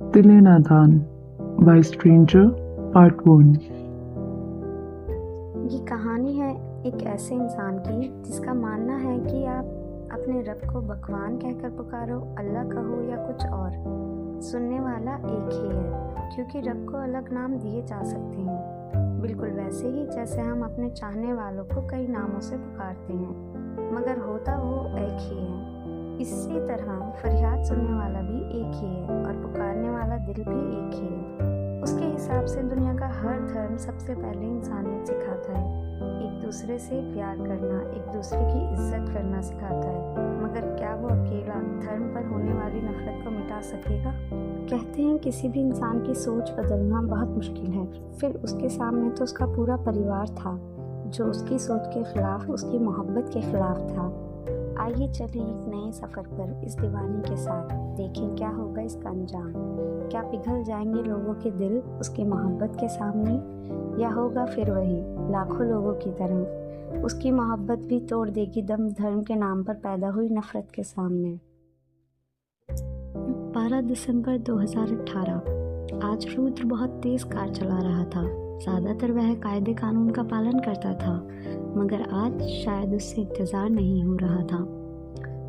दिले नादान bye stranger part 1। ये कहानी है एक ऐसे इंसान की जिसका मानना है कि आप अपने रब को भगवान कहकर पुकारो, अल्लाह कहो या कुछ और, सुनने वाला एक ही है, क्योंकि रब को अलग नाम दिए जा सकते हैं, बिल्कुल वैसे ही जैसे हम अपने चाहने वालों को कई नामों से पुकारते हैं, मगर होता वो एक ही है। इसी तरह फरियाद सुनने वाला भी एक ही है और पुकारने वाला दिल भी एक ही है। उसके हिसाब से दुनिया का हर धर्म सबसे पहले इंसानियत सिखाता है, एक दूसरे से प्यार करना, एक दूसरे की इज्जत करना सिखाता है, मगर क्या वो अकेला धर्म पर होने वाली नफरत को मिटा सकेगा? कहते हैं किसी भी इंसान की सोच बदलना बहुत मुश्किल है, फिर उसके सामने तो उसका पूरा परिवार था जो उसकी सोच के खिलाफ, उसकी मोहब्बत के खिलाफ था। आइए चलें एक नए सफ़र पर इस दीवानी के साथ, देखें क्या होगा इसका अंजाम। क्या पिघल जाएंगे लोगों के दिल उसकी मोहब्बत के सामने, या होगा फिर वही लाखों लोगों की तरह उसकी मोहब्बत भी तोड़ देगी दम धर्म के नाम पर पैदा हुई नफरत के सामने। 12 दिसंबर 2018। आज रुद्र बहुत तेज कार चला रहा था। ज़्यादातर वह कायदे कानून का पालन करता था, मगर आज शायद उससे इंतज़ार नहीं हो रहा था।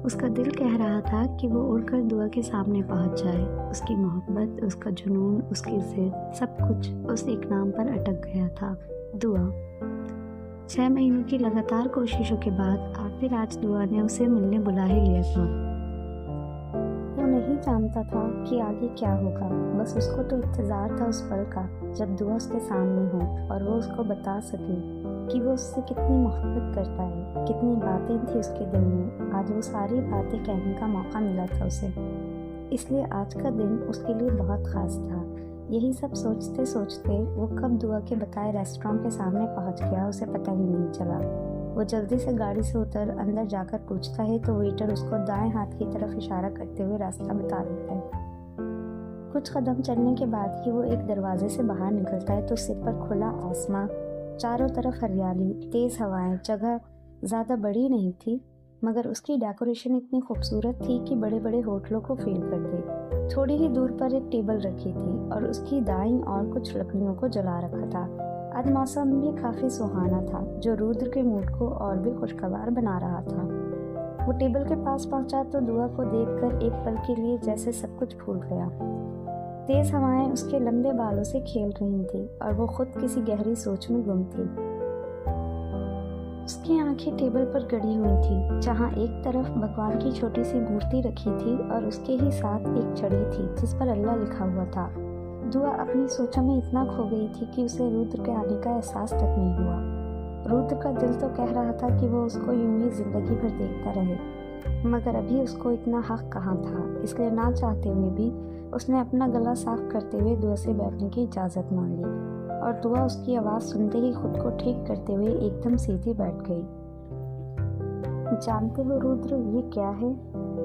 उसका दिल कह रहा था कि वो उड़कर दुआ के सामने पहुंच जाए। उसकी मोहब्बत, उसका जुनून, उसकी जिद, सब कुछ उस एक नाम पर अटक गया था, दुआ। 6 महीनों की लगातार कोशिशों के बाद आखिर आज दुआ ने उसे मिलने बुला ही लिया था। वो नहीं जानता था कि आगे क्या होगा, बस उसको तो इंतज़ार था उस पल का जब दुआ उसके सामने हो और वो उसको बता सके कि वो उससे कितनी मोहब्बत करता है, कितनी बातें थी उसके दिल में। आज वो सारी बातें कहने का मौका मिला था उसे, इसलिए आज का दिन उसके लिए बहुत ख़ास था। यही सब सोचते सोचते वो कब दुआ के बताए रेस्टोरेंट के सामने पहुंच गया उसे पता ही नहीं चला। वो जल्दी से गाड़ी से उतर अंदर जाकर पूछता है तो वेटर उसको दाएं हाथ की तरफ इशारा करते हुए रास्ता बता देता है। कुछ कदम चलने के बाद ही वो एक दरवाजे से बाहर निकलता है तो सिर पर खुला आसमां, चारों तरफ हरियाली, तेज़ हवाएं। जगह ज़्यादा बड़ी नहीं थी, मगर उसकी डेकोरेशन इतनी खूबसूरत थी कि बड़े बड़े होटलों को फेल कर दे। थोड़ी ही दूर पर एक टेबल रखी थी और उसकी दाईं ओर कुछ लकड़ियों को जला रखा था। आज मौसम भी काफ़ी सुहाना था, जो रुद्र के मूड को और भी खुशगवार बना रहा था। वो टेबल के पास पहुंचा तो दुआ को देखकर एक पल के लिए जैसे सब कुछ भूल गया। तेज हवाएं उसके लंबे बालों से खेल रही थी और वो खुद किसी गहरी सोच में गुम थी। उसकी आंखें टेबल पर गड़ी हुई थी, जहां एक तरफ भगवान की छोटी सी मूर्ति रखी थी और उसके ही साथ एक छड़ी थी जिस पर अल्लाह लिखा हुआ था। दुआ अपनी सोचों में इतना खो गई थी कि उसे रुद्र के आने का एहसास तक नहीं हुआ। रुद्र का दिल तो कह रहा था कि वो उसको यूं ही जिंदगी भर देखता रहे, मगर अभी उसको इतना हक कहाँ था। इसलिए ना चाहते हुए भी उसने अपना गला साफ करते हुए दुआ से बैठने की इजाज़त मांगी और दुआ उसकी आवाज़ सुनते ही खुद को ठीक करते हुए एकदम सीधी बैठ गई। जानते हो रुद्र, ये क्या है?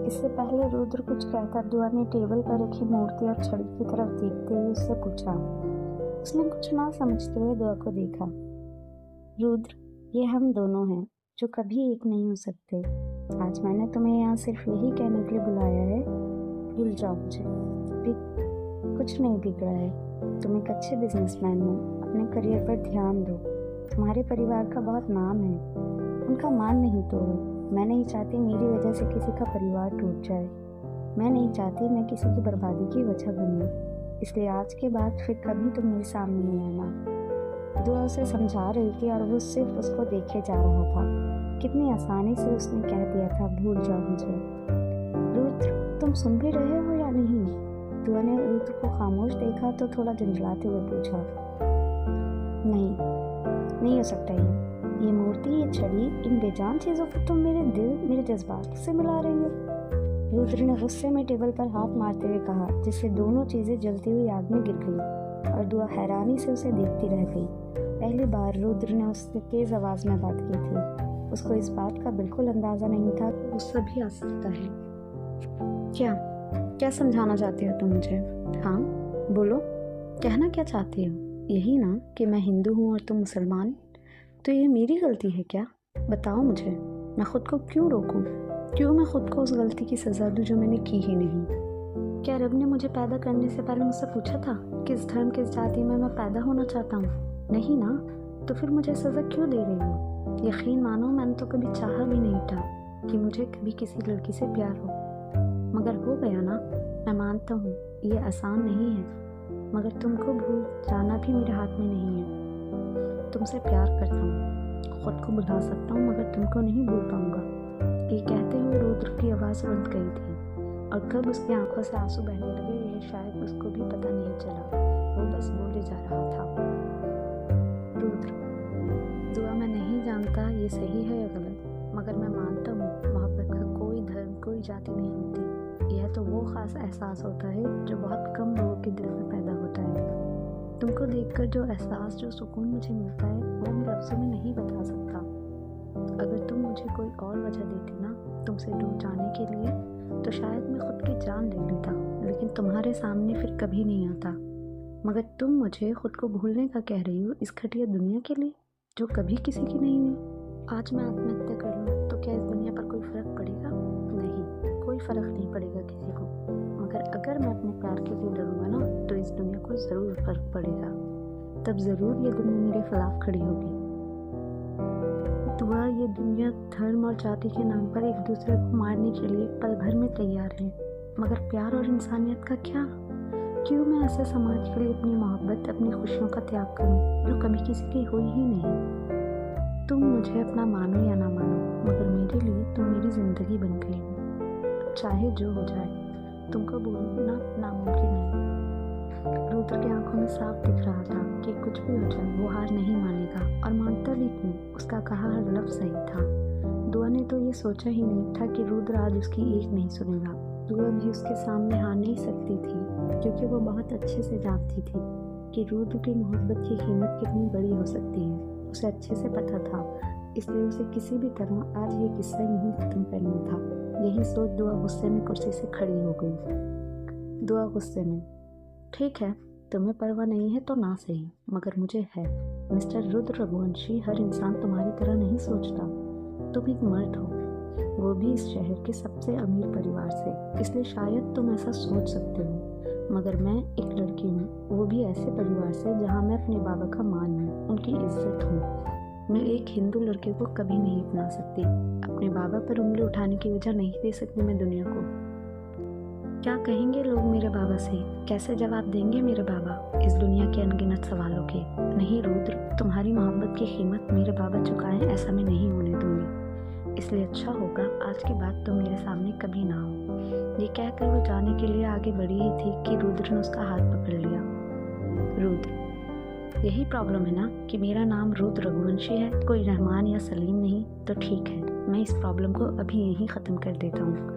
इससे पहले रुद्र कुछ कहता, दुआ ने टेबल पर रखी मूर्ति और छड़ी की तरफ देखते हुए उससे पूछा। उसने कुछ ना समझते हुए दुआ को देखा। रुद्र, ये हम दोनों हैं जो कभी एक नहीं हो सकते। आज मैंने तुम्हें यहाँ सिर्फ यही कहने के लिए बुलाया है, भूल जाओ मुझे। भी कुछ नहीं बिगड़ा है। तुम एक अच्छे बिजनेसमैन हो, अपने करियर पर ध्यान दो। तुम्हारे परिवार का बहुत नाम है, उनका मान नहीं तोड़ो। मैं नहीं चाहती मेरी वजह से किसी का परिवार टूट जाए। मैं नहीं चाहती मैं किसी की बर्बादी की वजह बनूं। इसलिए आज के बाद फिर कभी तुम मेरे सामने नहीं आना। दुआ उसे समझा रही थी और वो सिर्फ उसको देखे जा रहा था। कितनी आसानी से उसने कह दिया था, भूल जाओ मुझे। रुद्र, तुम सुन भी रहे हो या नहीं? दुआ ने रुद्र को खामोश देखा तो थोड़ा झंझलाते हुए पूछा। नहीं हो सकता ये मूर्ति, ये छड़ी, इन बेजान चीज़ों को तुम मेरे दिल, मेरे जज्बात से मिला रही हो। रुद्र ने गुस्से में टेबल पर हाथ मारते हुए कहा, जिससे दोनों चीज़ें जलती हुई आग में गिर गई और दुआ हैरानी से उसे देखती रह गई। पहली बार रुद्र ने उससे तेज़ आवाज़ में बात की थी। उसको इस बात का बिल्कुल अंदाज़ा नहीं था कि गुस्सा भी आ सकता है। क्या समझाना चाहती हो तुम मुझे? हाँ बोलो, कहना क्या चाहती हो? यही ना कि मैं हिंदू हूँ और तुम मुसलमान। तो ये मेरी गलती है क्या? बताओ मुझे, मैं खुद को क्यों रोकूं? क्यों मैं खुद को उस गलती की सज़ा दूं जो मैंने की ही नहीं? क्या रब ने मुझे पैदा करने से पहले मुझसे पूछा था किस धर्म किस जाति में मैं पैदा होना चाहता हूँ? नहीं ना, तो फिर मुझे सज़ा क्यों दे रही हो? यकीन मानो मैंने तो कभी चाहा भी नहीं था कि मुझे कभी किसी लड़की से प्यार हो, मगर हो गया ना। मैं मानता हूँ ये आसान नहीं है, मगर तुमको भूल जाना भी मेरे हाथ में नहीं है। तुमसे प्यार करता हूँ, खुद को भुला सकता हूँ मगर तुमको नहीं भूल पाऊँगा। ये कहते हुए रुद्र की आवाज़ रुक गई थी और कब उसकी आंखों से आंसू बहने लगे ये शायद उसको भी पता नहीं चला। वो बस बोले जा रहा था, रुद्र, दुआ मैं नहीं जानता ये सही है या गलत, मगर मैं मानता हूँ मोहब्बत का कोई धर्म कोई जाति नहीं होती। यह तो वो ख़ास एहसास होता है जो बहुत कम लोगों के दिल में पैदा होता है। तुमको देखकर जो एहसास जो सुकून मुझे मिलता है वो मैं लफ्ज़ों में नहीं बता सकता। अगर तुम मुझे कोई और वजह देती ना तुमसे दूर जाने के लिए, तो शायद मैं खुद की जान ले लेता, लेकिन तुम्हारे सामने फिर कभी नहीं आता। मगर तुम मुझे खुद को भूलने का कह रही हो इस घटिया दुनिया के लिए जो कभी किसी की नहीं हुई। आज मैं आत्महत्या कर लूँ तो क्या इस दुनिया पर कोई फ़र्क पड़ेगा? नहीं, कोई फ़र्क नहीं पड़ेगा किसी को। मगर अगर मैं अपने प्यार के लिए लड़ूंगा ना तो इस दुनिया को ज़रूर फ़र्क पड़ेगा। तब ज़रूर ये दुनिया मेरे खिलाफ खड़ी होगी। दुआ, ये दुनिया धर्म और जाति के नाम पर एक दूसरे को मारने के लिए पल भर में तैयार है, मगर प्यार और इंसानियत का क्या? क्यों मैं ऐसे समाज के लिए अपनी मोहब्बत अपनी खुशियों का त्याग करूं जो कभी किसी की हुई ही नहीं? तुम मुझे अपना मानो या ना मानो, मगर मेरे लिए तुम मेरी ज़िंदगी बन गई हो। चाहे जो हो जाए तुमको भूलना नामुमकिन है। रुद्र की आंखों में साफ दिख रहा था कि कुछ भी हो जाए वो हार नहीं मानेगा, और मानता भी क्यों, उसका कहा हर लफ्ज़ सही था। दुआ ने तो ये सोचा ही नहीं था कि रुद्र आज उसकी एक नहीं सुनेगा। दुआ भी उसके सामने हार नहीं सकती थी क्योंकि वो बहुत अच्छे से जानती थी कि रुद्र की मोहब्बत की कीमत कितनी बड़ी हो सकती है। उसे अच्छे से पता था, इसलिए उसे किसी भी तरह आज ये किस्सा नहीं खत्म करना था। यही सोच दुआ गुस्से में कुर्सी से खड़ी हो गई। दुआ गुस्से में, ठीक है, तुम्हें परवाह नहीं है तो ना सही, मगर मुझे है। मिस्टर रुद्र रघुवंशी, हर इंसान तुम्हारी तरह नहीं सोचता। तुम एक मर्द हो, वो भी इस शहर के सबसे अमीर परिवार से, इसलिए शायद तुम ऐसा सोच सकते हो। मगर मैं एक लड़की हूँ, वो भी ऐसे परिवार से जहाँ मैं अपने बाबा का मान हूँ, उनकी इज्जत हूँ। मैं एक हिंदू लड़के को कभी नहीं अपना सकती। अपने बाबा पर उंगली उठाने की वजह नहीं दे सकती मैं दुनिया को। क्या कहेंगे लोग मेरे बाबा से? कैसे जवाब देंगे मेरे बाबा इस दुनिया के अनगिनत सवालों के? नहीं रुद्र, तुम्हारी मोहब्बत की कीमत मेरे बाबा चुकाएं ऐसा मैं नहीं होने दूंगी। इसलिए अच्छा होगा आज के बाद तुम मेरे सामने कभी ना हो। ये कहकर वो जाने के लिए आगे बढ़ी ही थी कि रुद्र ने उसका हाथ पकड़ लिया। रुद्र, यही प्रॉब्लम है ना कि मेरा नाम रुद्र रघुवंशी है, कोई रहमान या सलीम नहीं? तो ठीक है, मैं इस प्रॉब्लम को अभी यहीं ख़त्म कर देता हूँ।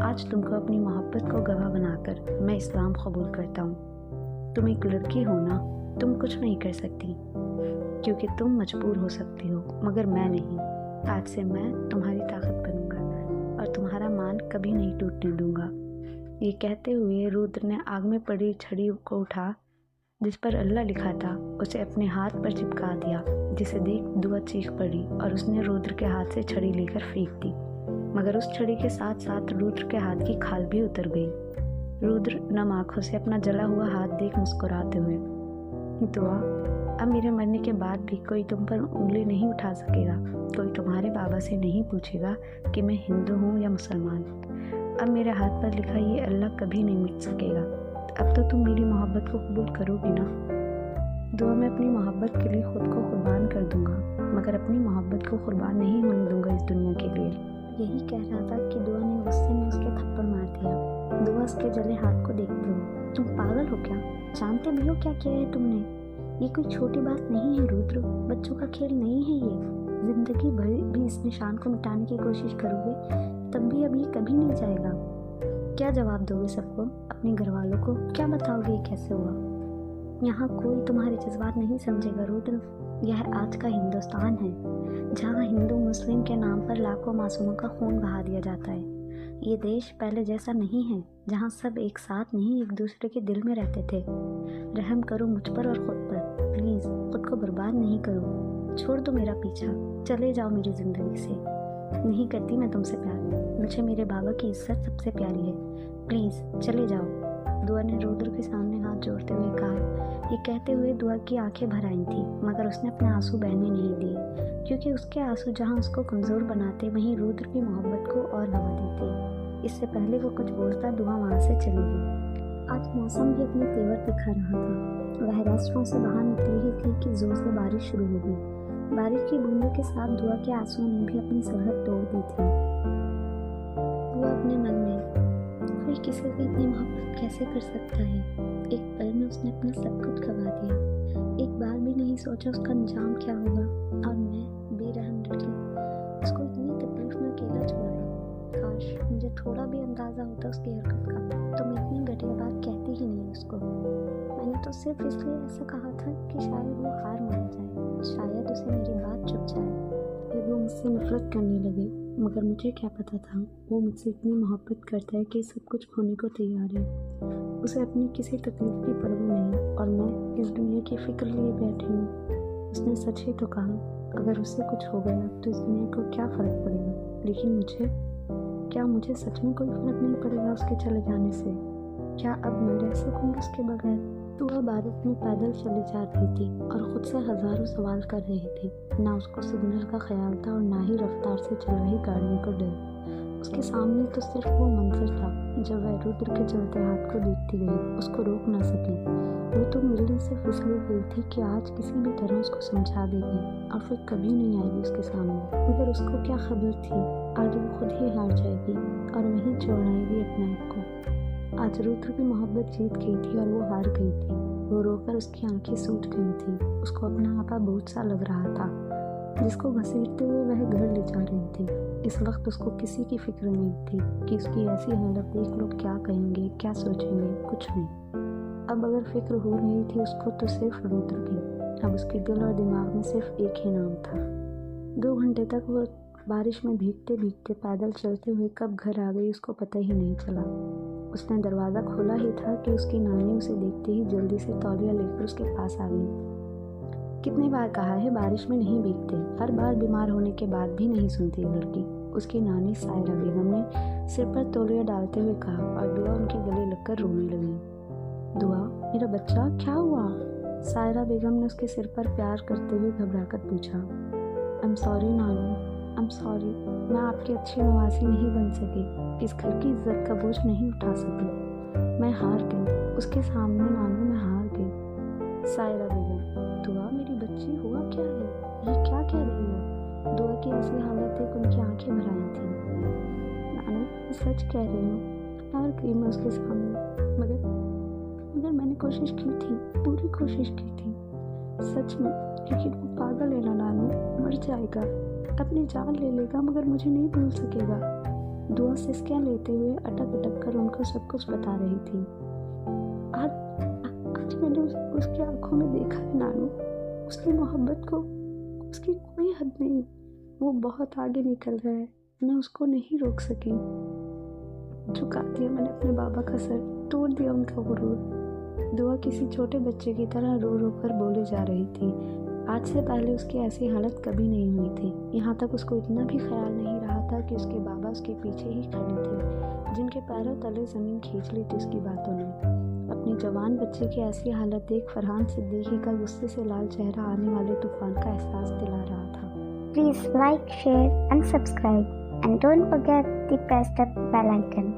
आज तुमको अपनी मोहब्बत को गवाह बनाकर मैं इस्लाम कबूल करता हूँ। तुम एक लड़की हो ना, तुम कुछ नहीं कर सकती क्योंकि तुम मजबूर हो सकती हो, मगर मैं नहीं। आज से मैं तुम्हारी ताकत बनूंगा और तुम्हारा मान कभी नहीं टूटने दूंगा। ये कहते हुए रुद्र ने आग में पड़ी छड़ी को उठा जिस पर अल्लाह लिखा था, उसे अपने हाथ पर चिपका दिया, जिसे देख दुआ चीख पड़ी और उसने रुद्र के हाथ से छड़ी लेकर फेंक दी। मगर उस छड़ी के साथ साथ रुद्र के हाथ की खाल भी उतर गई। रुद्र नम आंखों से अपना जला हुआ हाथ देख मुस्कुराते हुए, दुआ, अब मेरे मरने के बाद भी कोई तुम पर उंगली नहीं उठा सकेगा। कोई तुम्हारे बाबा से नहीं पूछेगा कि मैं हिंदू हूँ या मुसलमान। अब मेरे हाथ पर लिखा ये अल्लाह कभी नहीं मिट सकेगा। अब तो तुम मेरी मोहब्बत को कबूल करोगी ना? दुआ, मैं अपनी मोहब्बत के लिए खुद को कुर्बान कर दूंगा, मगर अपनी मोहब्बत को कुर्बान नहीं होने दूंगा इस दुनिया के लिए। यही कह रहा था कि दुआ ने गुस्से में उसके थप्पड़ मार दिया। दुआ उसके जले हाथ को देखते हुए, तुम पागल हो क्या? जानते भी हो क्या किया है तुमने? ये कोई छोटी बात नहीं है रुद्र, बच्चों का खेल नहीं है ये। जिंदगी भर भी इस निशान को मिटाने की कोशिश करोगे तब भी अब ये कभी नहीं जाएगा। क्या जवाब दोगे सबको, अपने घर वालों को? क्या बताओगे ये कैसे हुआ? यहाँ कोई तुम्हारे जज्बात नहीं समझेगा रुद्र। यह आज का हिंदुस्तान है जहाँ हिंदू मुस्लिम के नाम पर लाखों मासूमों का खून बहा दिया जाता है। ये देश पहले जैसा नहीं है जहाँ सब एक साथ नहीं एक दूसरे के दिल में रहते थे। रहम करो मुझ पर और खुद पर, प्लीज़ खुद को बर्बाद नहीं करो। छोड़ दो मेरा पीछा, चले जाओ मेरी ज़िंदगी से। नहीं करती मैं तुमसे प्यार, मुझे मेरे बाबा की इज्जत सबसे प्यारी है। प्लीज़ चले जाओ। दुआ ने रुद्र के सामने हाथ जोड़ते हुए कहा। ये कहते हुए दुआ की आंखें भर आई थी, मगर उसने अपने आंसू बहने नहीं दिए, क्योंकि उसके आंसू जहां उसको कमज़ोर बनाते वहीं रुद्र की मोहब्बत को और हवा देते। इससे पहले वो कुछ बोलता दुआ वहाँ से चली गई। आज मौसम भी अपने तेवर दिखा रहा था। वह रेस्टोरेंट से बाहर निकली ही थी कि जोर से बारिश शुरू हो गई। बारिश की बूंदों के साथ दुआ के आंसुओं ने भी अपनी सरहद तोड़ दी थी। दुआ अपने मन में, कोई किसी से इतनी मोहब्बत कैसे कर सकता है। एक पल में उसने अपना सब कुछ गवा दिया। एक बार भी नहीं सोचा उसका अंजाम क्या होगा, और मैं बेरहम लड़की उसको इतनी तकलीफ में अकेला छोड़ा। काश मुझे थोड़ा भी अंदाजा होता उसकी हरकत का, तो मैं इतनी घटिया बात कहती ही नहीं उसको। मैंने तो सिर्फ इसलिए ऐसा कहा था कि शायद वो हार मान जाए, शायद उसे मेरी बात चुभ जाए, फिर वो मुझसे नफरत करने लगे। मगर मुझे क्या पता था वो मुझसे इतनी मोहब्बत करता है कि सब कुछ खोने को तैयार है। उसे अपनी किसी तकलीफ की परवाह नहीं, और मैं इस दुनिया की फिक्र लिए बैठी हूँ। उसने सच ही तो कहा, अगर उससे कुछ हो गया तो इस दुनिया को क्या फ़र्क पड़ेगा। लेकिन मुझे सच में कोई फ़र्क नहीं पड़ेगा उसके चले जाने से। क्या अब मैं रह सकूँगी उसके बगैर। दुआ बारिश में पैदल चली जा रही थी और ख़ुद से हज़ारों सवाल कर रही थी। ना उसको सिग्नल का ख्याल था और ना ही रफ्तार से चल रही गाड़ियों का डर। उसके सामने तो सिर्फ वो मंजर था। जब वह रुद्र के चलते हाथ को देखती गई, उसको रोक ना सकी। वो तो मिलने से फिसली गई थी कि आज किसी भी तरह उसको समझा देगी और फिर कभी नहीं आएगी उसके सामने। मगर उसको क्या खबर थी, आज वो खुद ही हार जाएगी और वहीं छोड़ आएगी अपने आप को। आज रुद्र की मोहब्बत जीत गई थी और वो हार गई थी। वो रोकर उसकी आंखें सूज गई थी। उसको अपना आपा बोझ सा लग रहा था, जिसको घसीटते हुए वह घर ले जा रही थी। इस वक्त उसको किसी की फिक्र नहीं थी कि उसकी ऐसी हालत देख लोग क्या कहेंगे, क्या सोचेंगे, कुछ नहीं। अब अगर फिक्र हो रही थी उसको तो सिर्फ रुद्र की। अब उसके दिल और दिमाग में सिर्फ एक ही नाम था। 2 घंटे तक वो बारिश में भीगते भीगते पैदल चलते हुए कब घर आ गई उसको पता ही नहीं चला। उसने दरवाज़ा खोला ही था कि उसकी नानी उसे देखते ही जल्दी से तौलिया लेकर उसके पास आ गई। कितनी बार कहा है बारिश में नहीं भीगते। हर बार बीमार होने के बाद भी नहीं सुनती लड़की। उसकी नानी सायरा बेगम ने सिर पर तौलिया डालते हुए कहा और दुआ उनके गले लगकर रोने लगी। दुआ, मेरा बच्चा क्या हुआ? सायरा बेगम ने उसके सिर पर प्यार करते हुए घबराकर पूछा। I am sorry Nanu, I am sorry. मैं आपकी अच्छी नवासी नहीं बन सकी, इस घर की इज्जत का बोझ नहीं उठा सकी। मैं हार गई उसके सामने नानू, मैं हार गई। सायरा बेगम, दुआ मेरी बच्ची हुआ क्या है? ये क्या कह रही हो? दुआ की ऐसी हालत देख उनकी आंखें भर आई थी। नानू, मैं सच कह रही हूँ, हार गई मैं उसके सामने। मगर मैंने कोशिश की थी, पूरी कोशिश की थी सच में। लेकिन वो पागल है ना नानू, मर जाएगा, अपनी जान ले लेगा मगर मुझे नहीं भूल सकेगा। दुआ सिसकियां लेते हुए अटक अटक कर उनको सब कुछ बता रही थी। आज मैंने उसकी आंखों में देखा है नानू, उसकी मोहब्बत को, उसकी कोई हद नहीं। वो बहुत आगे निकल रहा है, मैं उसको नहीं रोक सकी। झुका दिया मैंने अपने बाबा का सर, तोड़ दिया उनका गुरूर। दुआ किसी छोटे बच्चे की तरह रो रो कर बोले जा रही थी। आज से पहले उसकी ऐसी हालत कभी नहीं हुई थी। यहाँ तक उसको इतना भी ख्याल नहीं रहा था कि उसके बाबा उसके पीछे ही खड़े थे, जिनके पैरों तले ज़मीन खींच ली थी उसकी बातों ने। अपने जवान बच्चे की ऐसी हालत देख फरहान सिद्दीकी का गुस्से से लाल चेहरा आने वाले तूफान का एहसास दिला रहा था। Please like, share and subscribe, and don't forget to press the bell icon.